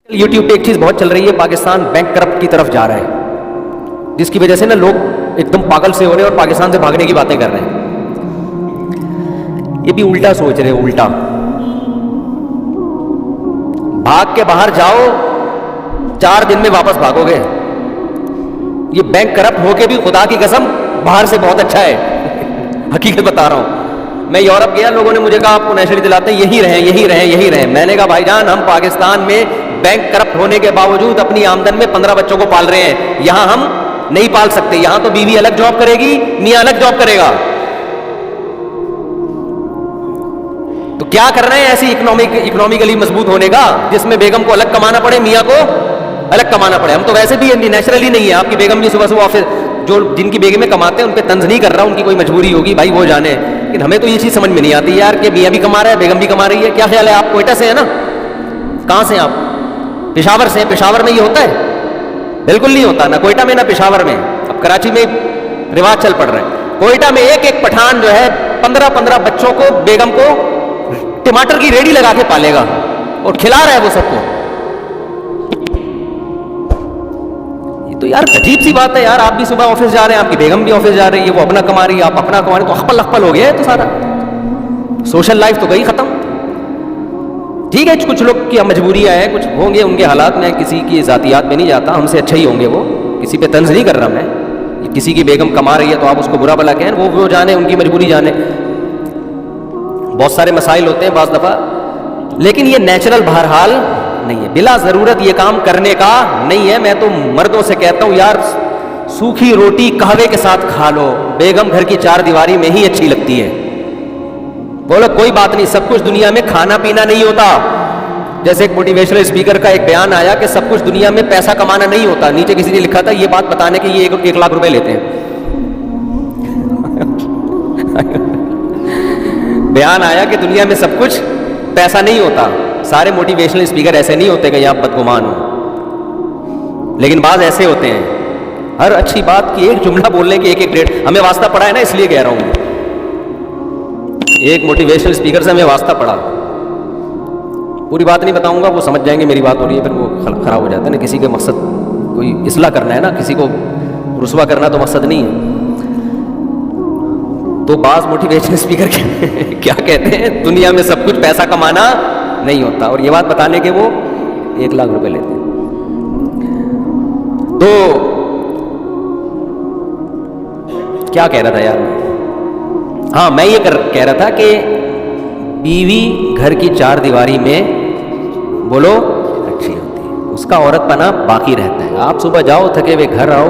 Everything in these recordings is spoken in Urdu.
یوٹیوب پہ ایک چیز بہت چل رہی ہے، پاکستان بینک کرپٹ کی طرف جا رہا ہے، جس کی وجہ سے نا لوگ ایک دم پاگل سے ہو رہے ہیں اور پاکستان سے بھاگنے کی باتیں کر رہے ہیں۔ یہ بھی الٹا سوچ رہے ہیں، الٹا بھاگ کے باہر جاؤ 4 دن میں واپس بھاگو گے۔ یہ بینک کرپٹ ہو کے بھی خدا کی قسم باہر سے بہت اچھا ہے، حقیقت بتا رہا ہوں۔ میں یورپ گیا، لوگوں نے مجھے کہا آپ کو نیشنل دلاتے ہیں، یہی رہیں یہی رہیں یہی رہیں۔ میں نے کہا بھائی جان ہم پاکستان میں بینک کرپٹ ہونے کے باوجود اپنی آمدن میں 15 بچوں کو پال رہے ہیں، یہاں ہم نہیں پال سکتے۔ یہاں تو بیوی الگ جاب کرے گی، میاں الگ جاب کرے گا۔ تو کیا کر رہے ہیں ایسی اکنامکلی مضبوط ہونے کا جس میں بیگم کو الگ کمانا پڑے، میاں کو الگ کمانا پڑے؟ ہم تو ویسے بھی نیچرلی نہیں ہے، آپ کی بیگم بھی صبح صبح آفس، جو جن کی بیگمیں کماتے ہیں ان پہ طنز نہیں کر رہا، ان کی کوئی مجبوری ہوگی بھائی وہ جانے، لیکن ہمیں تو یہ چیز سمجھ میں نہیں آتی یار کہ میاں بھی کما رہا ہے بیگم بھی کما رہی ہے۔ کیا خیال ہے؟ آپ کوئٹہ سے ہیں نا؟ کہاں سے ہیں آپ؟ پشاور سے ہیں۔ پشاور میں یہ ہوتا ہے؟ بالکل نہیں ہوتا، نہ کوئٹہ میں نہ پشاور میں۔ اب کراچی میں رواج چل پڑ رہے ہیں، کوئٹہ میں ایک پٹھان جو ہے 15 بچوں کو، بیگم کو ٹماٹر کی ریڑھی لگا کے پالے گا اور کھلا رہا ہے وہ سب کو۔ تو یار عجیب سی بات ہے یار، آپ بھی صبح آفس جا رہے ہیں، آپ کی بیگم بھی آفس جا رہی ہے، وہ اپنا کما رہی ہے، آپ اپنا کما رہے ہیں، تو اخپل ہو گیا ہے تو سارا سوشل لائف تو گئی ختم۔ ٹھیک ہے کچھ لوگ کی مجبوریاں ہیں، کچھ ہوں گے ان کے حالات، میں کسی کی ذاتیات میں نہیں جاتا، ہم سے اچھا ہی ہوں گے وہ، کسی پہ طنز نہیں کر رہا میں۔ کسی کی بیگم کما رہی ہے تو آپ اس کو برا بلا کہیں، وہ جانے، ان کی مجبوری جانے۔ بہت سارے مسائل ہوتے ہیں بعض دفعہ، لیکن یہ نیچرل بہرحال نہیں ہے، بلا ضرورت یہ کام کرنے کا نہیں ہے۔ میں تو مردوں سے کہتا ہوں یار سوکھی روٹی قہوے کے ساتھ کھا لو، بیگم گھر کی 4 دیواری میں ہی اچھی لگتی ہے۔ بولو کوئی بات نہیں، سب کچھ دنیا میں کھانا پینا نہیں ہوتا۔ جیسے ایک موٹیویشنل اسپیکر کا ایک بیان آیا کہ سب کچھ دنیا میں پیسہ کمانا نہیں ہوتا، نیچے کسی نے لکھا تھا یہ بات بتانے کے یہ 1 لاکھ روپے لیتے ہیں۔ بیان آیا کہ دنیا میں سب کچھ پیسہ نہیں ہوتا، سارے موٹیویشنل اسپیکر ایسے نہیں ہوتے کہ آپ بدگمان ہو، لیکن بعض ایسے ہوتے ہیں ہر اچھی بات کی ایک جملہ بولنے کے ایک ریٹ۔ ہمیں واسطہ پڑا ہے نا، اس لیے کہہ رہا ہوں، ایک موٹیویشنل اسپیکر سے ہمیں واسطہ پڑا۔ پوری بات نہیں بتاؤں گا، وہ سمجھ جائیں گے میری بات ہو رہی ہے، پھر وہ خراب ہو جاتا ہے نا، کسی کے مقصد کوئی اصلاح کرنا ہے نا، کسی کو رسوا کرنا تو مقصد نہیں ہے۔ تو بعض موٹیویشنل اسپیکر کیا کہتے ہیں، دنیا میں سب کچھ پیسہ کمانا نہیں ہوتا، اور یہ بات بتانے کے وہ 1 لاکھ روپے لیتے ہیں۔ تو کیا کہہ رہا تھا یار میں؟ ہاں میں یہ کہہ رہا تھا کہ بیوی گھر کی 4 دیواری میں بولو اچھی ہوتی ہے، اس کا عورت پنا باقی رہتا ہے۔ آپ صبح جاؤ تھکے ہوئے گھر آؤ،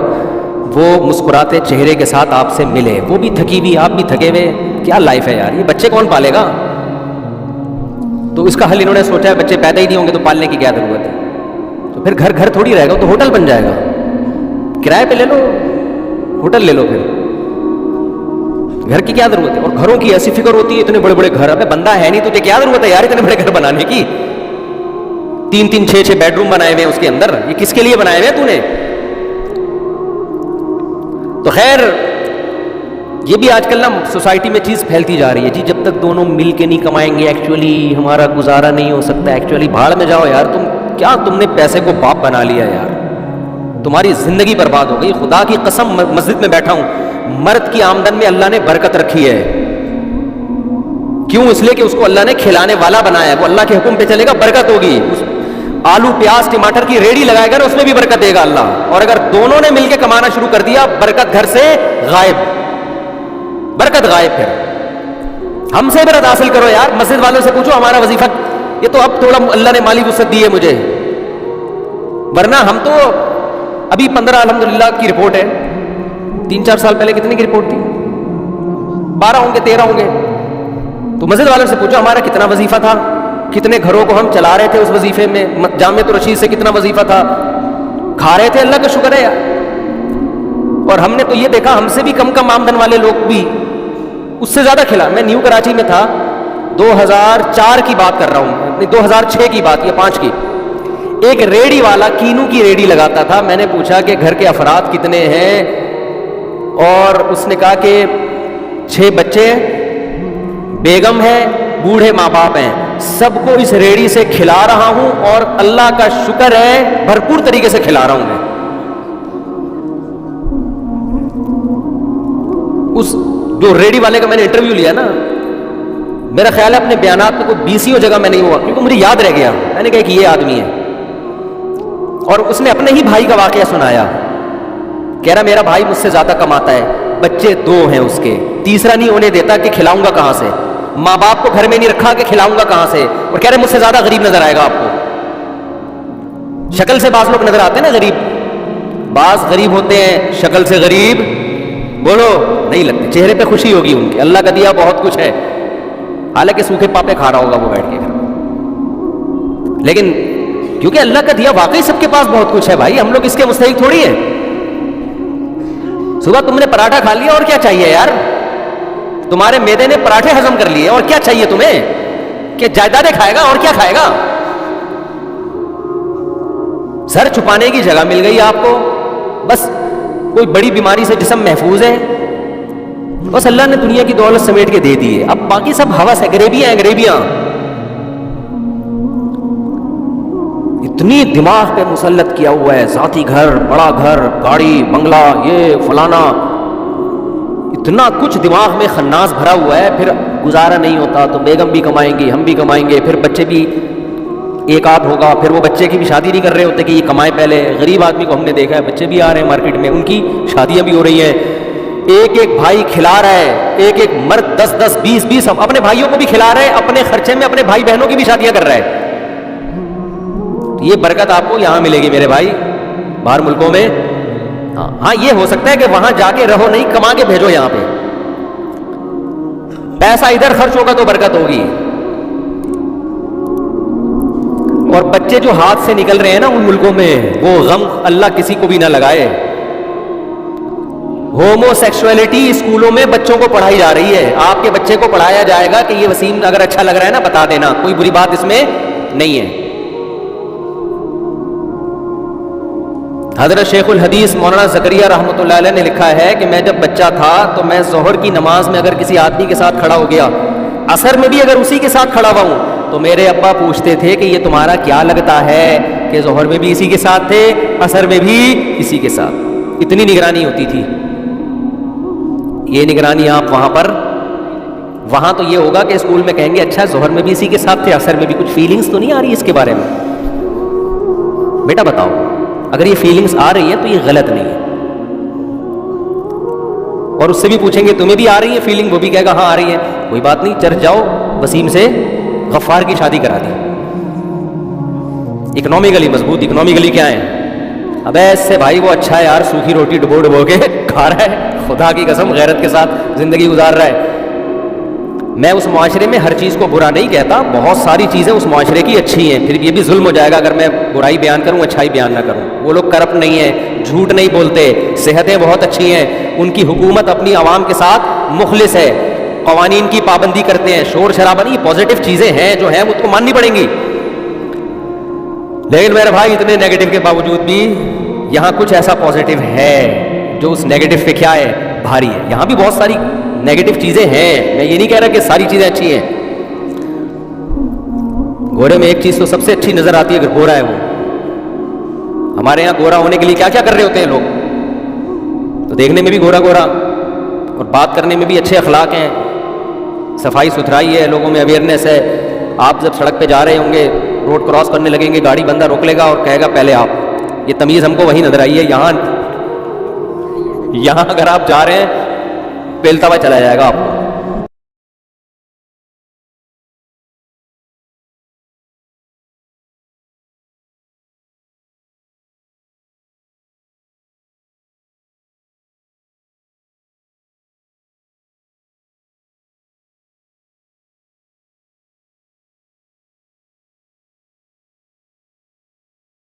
وہ مسکراتے چہرے کے ساتھ آپ سے ملے، وہ بھی تھکی ہوئی آپ بھی تھکے ہوئے، کیا لائف ہے یار؟ یہ بچے کون پالے گا؟ تو اس کا حل انہوں نے سوچا ہے بچے پیدا ہی نہیں ہوں گے تو پالنے کی کیا ضرورت ہے؟ تو پھر گھر تھوڑی رہے گا، تو ہوٹل بن جائے گا، کرائے پہ لے لو، ہوٹل لے لو، پھر گھر کی کیا ضرورت ہے؟ اور گھروں کی ایسی فکر ہوتی ہے، اتنے بڑے بڑے گھر، ابے بندہ ہے نہیں تجھے کیا ضرورت ہے یار اتنے بڑے گھر بنانے کی؟ 3 6 بیڈ روم بنائے ہوئے ہیں اس کے اندر، یہ کس کے لیے بنائے ہوئے ہیں تو نے؟ تو خیر یہ بھی آج کل نا سوسائٹی میں چیز پھیلتی جا رہی ہے، جی جب تک دونوں مل کے نہیں کمائیں گے ایکچولی ہمارا گزارا نہیں ہو سکتا۔ ایکچولی بھاڑ میں جاؤ یار، تم نے پیسے کو باپ بنا لیا یار، تمہاری زندگی برباد ہو گئی۔ خدا کی قسم مسجد میں بیٹھا ہوں، مرد کی آمدن میں اللہ نے برکت رکھی ہے، کیوں؟ اس لیے کہ اس کو اللہ نے کھلانے والا بنایا ہے، وہ اللہ کے حکم پہ چلے گا برکت ہوگی۔ آلو پیاز ٹماٹر کی ریڑھی لگائے گا اس میں بھی برکت دے گا اللہ، اور اگر دونوں نے مل کے کمانا شروع کر دیا برکت گھر سے غائب، برکت غائب۔ پھر ہم سے برکت حاصل کرو یار، مسجد والوں سے پوچھو ہمارا وظیفہ، یہ تو اب تھوڑا اللہ نے مالی وسعت دی ہے مجھے، ورنہ ہم تو ابھی 15 الحمدللہ کی رپورٹ ہے، 3 4 سال پہلے کتنے کی رپورٹ تھی؟ 12 ہوں گے 13 ہوں گے۔ تو مسجد والوں سے پوچھو ہمارا کتنا وظیفہ تھا، کتنے گھروں کو ہم چلا رہے تھے اس وظیفے میں، جامعۃ الرشید سے کتنا وظیفہ تھا، کھا رہے تھے، اللہ کا شکر ہے یار۔ اور ہم نے تو یہ دیکھا ہم سے بھی کم آمدن والے لوگ بھی اس سے زیادہ کھلا۔ میں نیو کراچی میں تھا، 2004 کی بات کر رہا ہوں، 2006 کی بات یا 5 کی، ایک ریڑھی والا کینو کی ریڑھی لگاتا تھا۔ میں نے پوچھا کہ گھر کے افراد کتنے ہیں، اور اس نے کہا کہ 6 بچے، بیگم ہے، بوڑھے ماں باپ ہیں، سب کو اس ریڑھی سے کھلا رہا ہوں اور اللہ کا شکر ہے بھرپور طریقے سے کھلا رہا ہوں میں. اس جو ریڑھی والے کا میں نے انٹرویو لیا نا, میرا خیال ہے اپنے بیانات میں کوئی 20 جگہ میں نہیں ہوا, کیونکہ مجھے یاد رہ گیا. میں نے کہا کہ یہ آدمی ہے, اور اس نے اپنے ہی بھائی کا واقعہ سنایا. کہہ رہا میرا بھائی مجھ سے زیادہ کماتا ہے, بچے 2 ہیں اس کے, تیسرا نہیں ہونے دیتا کہ کھلاؤں گا کہاں سے, ماں باپ کو گھر میں نہیں رکھا کہ کھلاؤں گا کہاں سے, اور کہہ رہے مجھ سے زیادہ غریب نظر آئے گا آپ کو. شکل سے بعض لوگ نظر آتے ہیں نا غریب, بعض غریب ہوتے ہیں شکل سے غریب بولو نہیں لگتے, چہرے پہ خوشی ہوگی ان کے, اللہ کا دیا بہت کچھ ہے, حالانکہ سوکھے پاپے کھا رہا ہوگا وہ بیٹھ کے گھر میں. لیکن کیونکہ اللہ کا دیا واقعی سب کے پاس بہت کچھ ہے بھائی, ہم لوگ اس کے مستحق تھوڑی ہیں. صبح تم نے پراٹھا کھا لیا اور کیا چاہیے یار, تمہارے میدے نے پراٹھے ہضم کر لیے اور کیا چاہیے تمہیں, کہ جائیدادیں کھائے گا اور کیا کھائے گا. سر چھپانے کی جگہ مل گئی آپ کو, بس کوئی بڑی بیماری سے جسم محفوظ ہے, بس اللہ نے دنیا کی دولت سمیٹ کے دے دی ہے. اب باقی سب ہوس ہے, غریبیاں ہیں غریبیاں. اتنی دماغ پہ مسلط کیا ہوا ہے, ذاتی گھر, بڑا گھر, گاڑی, بنگلہ, یہ فلانا, اتنا کچھ دماغ میں خناس بھرا ہوا ہے. پھر گزارا نہیں ہوتا تو بیگم بھی کمائیں گی, ہم بھی کمائیں گے, پھر بچے بھی ایک آدھ ہوگا, پھر وہ بچے کی بھی شادی نہیں کر رہے ہوتے کہ یہ کمائے پہلے. غریب آدمی کو ہم نے دیکھا ہے, بچے بھی آ رہے ہیں مارکیٹ میں, ان کی شادیاں بھی ہو رہی ہیں. ایک ایک بھائی کھلا رہا ہے, ایک ایک مرد 10 20 اپنے بھائیوں کو بھی کھلا رہے ہیں, اپنے خرچے میں اپنے بھائی بہنوں کی بھی شادیاں کر رہا ہے. یہ برکت آپ کو یہاں ملے گی میرے بھائی, باہر ملکوں میں. ہاں یہ ہو سکتا ہے کہ وہاں جا کے رہو نہیں, کما کے بھیجو یہاں پہ, پیسہ ادھر خرچ ہوگا تو برکت ہوگی. اور بچے جو ہاتھ سے نکل رہے ہیں نا ان ملکوں میں, وہ غم اللہ کسی کو بھی نہ لگائے. ہومو سیکسولیٹی اسکولوں میں بچوں کو پڑھائی جا رہی ہے. آپ کے بچے کو پڑھایا جائے گا کہ یہ وسیم اگر اچھا لگ رہا ہے نا بتا دینا, کوئی بری بات اس میں نہیں ہے. حضرت شیخ الحدیث مولانا زکریا رحمۃ اللہ علیہ نے لکھا ہے کہ میں جب بچہ تھا تو میں ظہر کی نماز میں اگر کسی آدمی کے ساتھ کھڑا ہو گیا, عصر میں بھی اگر اسی کے ساتھ کھڑا ہوا ہوں, تو میرے ابا پوچھتے تھے کہ یہ تمہارا کیا لگتا ہے, کہ ظہر میں بھی اسی کے ساتھ تھے, عصر میں بھی اسی کے ساتھ. اتنی نگرانی ہوتی تھی. یہ نگرانی آپ وہاں تو یہ ہوگا کہ اسکول میں کہیں گے اچھا ظہر میں بھی اسی کے ساتھ تھے, عصر میں بھی, کچھ فیلنگز تو نہیں آ رہی اس کے بارے میں؟ بیٹا بتاؤ, اگر یہ فیلنگز آ رہی ہیں تو یہ غلط نہیں ہے. اور اس سے بھی پوچھیں گے تمہیں بھی آ رہی ہے فیلنگ, وہ بھی کہے گا ہاں آ رہی ہے, کوئی بات نہیں, چرچ جاؤ, وسیم سے غفار کی شادی کرا دی. اکنامکلی مضبوط, اکنامکلی کیا ہے, اب ایسے بھائی وہ اچھا ہے یار, سوکھی روٹی ڈبو ڈبو کے کھا رہا ہے, خدا کی قسم غیرت کے ساتھ زندگی گزار رہا ہے. میں اس معاشرے میں ہر چیز کو برا نہیں کہتا, بہت ساری چیزیں اس معاشرے کی اچھی ہیں, پھر یہ بھی ظلم ہو جائے گا اگر میں برائی بیان کروں اچھائی بیان نہ کروں. وہ لوگ کرپٹ نہیں ہیں, جھوٹ نہیں بولتے, صحتیں بہت اچھی ہیں, ان کی حکومت اپنی عوام کے ساتھ مخلص ہے, قوانین کی پابندی کرتے ہیں, شور شرابہ نہیں, پازیٹیو چیزیں ہیں جو ہیں وہ کو ماننی پڑیں گی. لیکن میرے بھائی اتنے نیگیٹو کے باوجود بھی یہاں کچھ ایسا پازیٹیو ہے جو اس نیگیٹو پہ کیا ہے, بھاری ہے. یہاں بھی بہت ساری نیگیٹو چیزیں ہیں, میں یہ نہیں کہہ رہا کہ ساری چیزیں اچھی ہیں. گورے میں ایک چیز تو سب سے اچھی نظر آتی ہے, اگر گورا ہے وہ. ہمارے یہاں گورا ہونے کے لیے کیا کیا کر رہے ہوتے ہیں لوگ, تو دیکھنے میں بھی گورا گورا اور بات کرنے میں بھی اچھے اخلاق ہیں, صفائی ستھرائی ہے, لوگوں میں اویئرنیس ہے. آپ جب سڑک پہ جا رہے ہوں گے, روڈ کراس کرنے لگیں گے, گاڑی بندہ روک لے گا اور کہے گا پہلے آپ. یہ تمیز ہم کو وہی نظر آئی ہے. یہاں اگر آپ جا رہے ہیں پیلتا ہوا چلا جائے گا آپ کو.